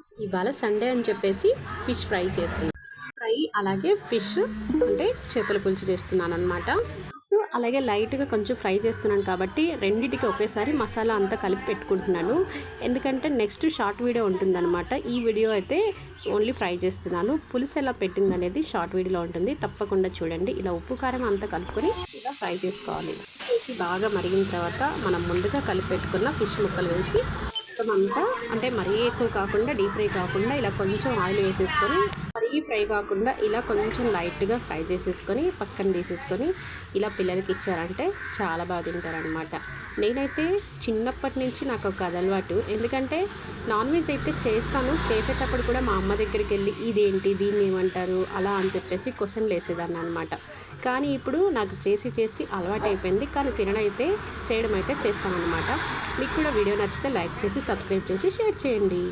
Friends, ఇవాళ Sunday అని చెప్పేసి ఫిష్ ఫ్రై చేస్తున్నాను. ఫ్రై అలాగే ఫిష్ అంటే చేపల పులుసు చేస్తున్నాను అనమాట. సో అలాగే లైట్గా కొంచెం ఫ్రై చేస్తున్నాను కాబట్టి రెండింటికి ఒకేసారి మసాలా అంతా కలిపి పెట్టుకుంటున్నాను. ఎందుకంటే నెక్స్ట్ షార్ట్ వీడియో ఉంటుందన్నమాట. ఈ వీడియో అయితే ఓన్లీ ఫ్రై చేస్తున్నాను. పులుసు ఎలా పెట్టింది అనేది షార్ట్ వీడియోలో ఉంటుంది, తప్పకుండా చూడండి. ఇలా ఉప్పు కారం అంతా కలుపుకొని ఇలా ఫ్రై చేసుకోవాలి. వేసి బాగా మరిగిన తర్వాత మనం ముందుగా కలిపి పెట్టుకున్న ఫిష్ ముక్కలు వేసి మొత్తం అంతా, అంటే మరీ ఎక్కువ కాకుండా డీప్ ఫ్రై కాకుండా ఇలా కొంచెం ఆయిల్ వేసేసుకొని, మరీ ఫ్రై కాకుండా ఇలా కొంచెం లైట్గా ఫ్రై చేసేసుకొని పక్కన తీసేసుకొని ఇలా పిల్లలకి ఇచ్చారంటే చాలా బాగా తింటారనమాట. నేనైతే చిన్నప్పటి నుంచి నాకు ఒక అలవాటు. ఎందుకంటే నాన్ వెజ్ అయితే చేస్తాను, చేసేటప్పుడు కూడా మా అమ్మ దగ్గరికి వెళ్ళి ఇదేంటి, దీన్ని ఏమంటారు అలా అని చెప్పేసి క్వశ్చన్లు వేసేదాన్ని అనమాట. కానీ ఇప్పుడు నాకు చేసి అలవాటు అయిపోయింది. కానీ తినడైతే చేయడం అయితే చేస్తానన్నమాట. మీకు కూడా వీడియో నచ్చితే లైక్ చేసి సబ్స్క్రైబ్ చేసి షేర్ చేయండి.